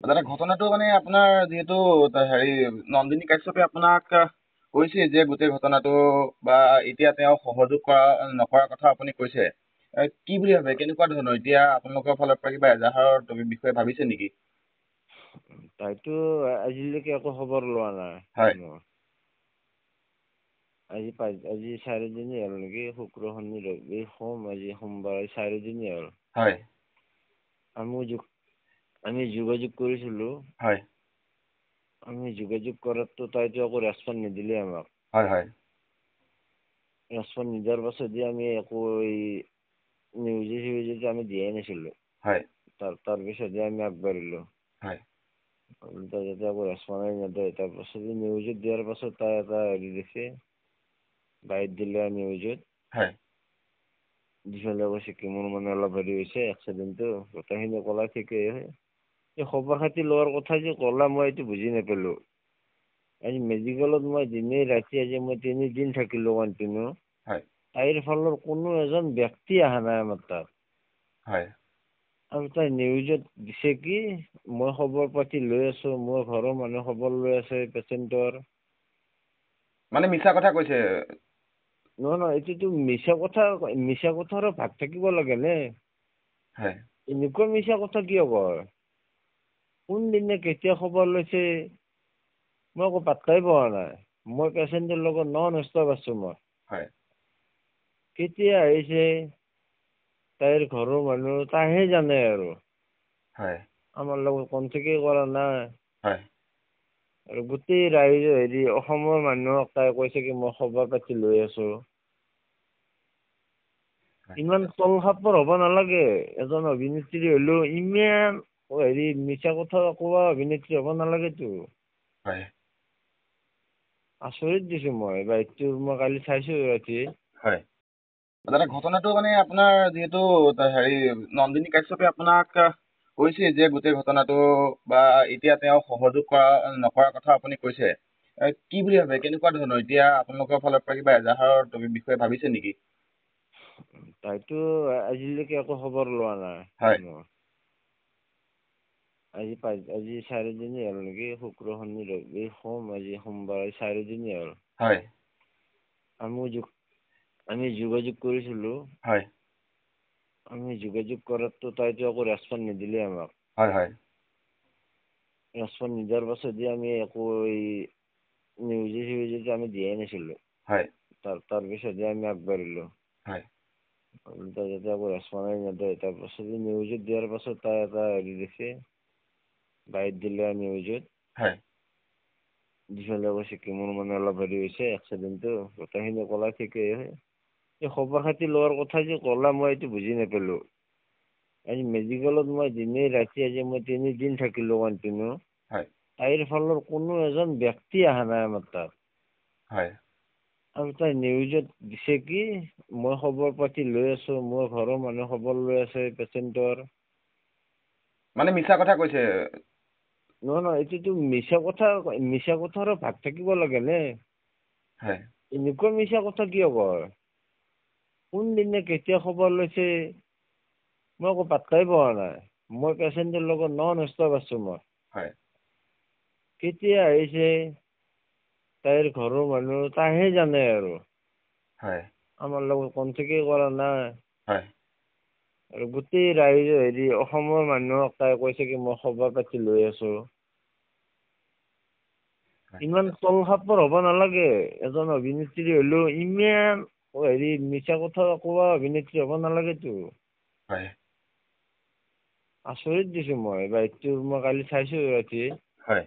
দাদা ঘটনাটো মানে আপোনাৰ যিহেতু হেৰি নন্দিনী কাশ্যপে আপোনাক কৈছে যে গোটেই ঘটনাটো বা এতিয়া তেওঁ সহযোগ কৰা নকৰাৰ কথা আপুনি কৈছে। কি বুলি ভাবে কেনেকুৱা ধৰণৰ এতিয়া আপোনালোকৰ ফালৰ পৰা কিবা এজাহাৰৰ বিষয়ে ভাবিছে নেকি? তাইতো আজিলৈকে একো খবৰ লোৱা নাই হয় মোৰ। আজি 4 দিন হ'ল নেকি, শুক্ৰ শনি ৰবি সোম, আজি সোমবাৰ, 4 দিন হ'ল। হয় আমি যোগাযোগ কৰিছিলো। হয় আমি যোগাযোগ কৰাতো তাইতো একো ৰেছপন্স নিদিলে আমাক। হয় হয় ৰেছপন্স নিদিয়াৰ পাছত আমি একো নিউজে আমি দিয়াই নাছিলো। হয় তাৰপিছতহে আমি আগবাঢ়িলো। হয় তাই যাতে একো ৰেছপন্স নিদিয়ে, তাৰপাছত নিউজত দিয়াৰ পাছত তাই এটা হেৰি দিছে, বাইট দিলে নিউজত। হয় যিফালে কৈছে কি মোৰ মানে অলপ হেৰি হৈছে এক্সিডেণ্টটো, গোটেইখিনি ক'লা ঠিকেই হয়। এই খবৰ খাতি লোৱাৰ কথা যে ক'লা মই এইটো বুজি নাপালো। আজি মেডিকেলত মই দিনে ৰাতি আজি মই 3 দিন থাকিলো কণ্টিনিউ। হয় তাইৰ ফালৰ কোনো এজন ব্যক্তি অহা নাই আমাৰ তাত। হয় আৰু তাই নিউজত দিছে কি মই খবৰ পাতি লৈ আছো, মোৰ ঘৰৰ মানুহে খবৰ লৈ আছে পেচেণ্টৰ। মানে মিছা কথা কৈছে। নহয় এইটোতো মিছা কথাৰো ভাগ থাকিব লাগে নে? হয় এনেকুৱা মিছা কথা কিয় কয়? কোনদিনে কেতিয়া খবৰ লৈছে মই একো পাত্তাই পোৱা নাই। মই পেচেণ্টৰ লগত নন ষ্টপ আছো মই। হয় কেতিয়া আহিছে তাইৰ ঘৰৰ মানুহ তাইহে জানে আৰু। হয় আমাৰ লগত কনটেক্টে কৰা নাই। হয় আৰু গোটেই ৰাইজে অসমৰ মানুহক তাই কৈছে কি মই খবৰ পাতি লৈ আছো। হয় ইমান তলখাপৰ হ'ব নালাগে। এজন অভিনেত্ৰী হলেও ইমান মিছা কথা কোৱা অভিনেত্ৰী হ'ব নালাগেতো। হয় আচৰিত দিছো মই বাইকটো মই কালি চাইছো ৰাতি। হয় দাদা ঘটনাটো মানে আপোনাৰ যিহেতু হেৰি নন্দিনী কাশ্যপে আপোনাক কৈছে যে গোটেই ঘটনাটো বা এতিয়া তেওঁ সহযোগ নকৰাৰ কথা আপুনি কৈছে। কি বুলি ভাবে কেনেকুৱা ধৰণৰ এতিয়া আপোনালোকৰ ফালৰ পৰা কিবা এজাহাৰৰ বিষয়ে ভাবিছে নেকি? তাইতো আজিলৈকে একো খবৰ লোৱা নাই হয় মোৰ। আজি 4 দিন হ'ল নেকি, শুক্ৰ শনি ৰবি সোম, আজি সোমবাৰ, 4 দিন হ'ল। হয় আমি যোগাযোগ কৰিছিলো। হয় আমি যোগাযোগ কৰাতো তাইতো একো ৰেছপন্স নিদিলে আমাক। হয় হয় ৰেছপন্স নিদিয়াৰ পাছত আমি একো নিউজে আমি দিয়াই নাছিলো। হয় তাৰপিছতহে আমি আগবাঢ়িলো। হয় তাই যাতে একো ৰেছপন্স নিদিয়ে, তাৰপাছত নিউজত দিয়াৰ পাছত তাই এটা হেৰি দিছে, বাইট দিলে নিউজত। হয় যিফালে কৈছে কি মোৰ মানে অলপ হেৰি হৈছে এক্সিডেণ্টটো, গোটেইখিনি ক'লা ঠিকেই হয়। এই খবৰ খাতি লোৱাৰ কথা যে ক'লা মই এইটো বুজি নাপালো। আজি মেডিকেলত মই দিনে ৰাতি আজি মই 3 দিন থাকিলো কণ্টিনিউ। হয় তাইৰ ফালৰ কোনো এজন ব্যক্তি অহা নাই আমাৰ তাত। হয় আৰু তাই নিউজত দিছে কি মই খবৰ পাতি লৈ আছো, মোৰ ঘৰৰ মানুহে খবৰ লৈ আছে পেচেণ্টৰ। মানে মিছা কথা কৈছে। নহয় এইটোতো মিছা কথাৰো ভাগ থাকিব লাগে নে? হয় এনেকুৱা মিছা কথা কিয় কয়? কোনদিনে কেতিয়া খবৰ লৈছে মই একো পাত্তাই পোৱা নাই। মই পেচেণ্টৰ লগত নন ষ্টপ আছো মই। হয় কেতিয়া আহিছে তাইৰ ঘৰৰ মানুহ তাইহে জানে আৰু। হয় আমাৰ লগত কনটেক্টে কৰা নাই। হয় আৰু গোটেই ৰাইজে অসমৰ মানুহক তাই কৈছে কি মই খবৰ পাতি লৈ আছো। হয় ইমান তলখাপৰ হ'ব নালাগে। এজন অভিনেত্ৰী হলেও ইমান মিছা কথা কোৱা অভিনেত্ৰী হ'ব নালাগেতো। হয় আচৰিত দিছো মই বাইকটো মই কালি চাইছো ৰাতি। হয়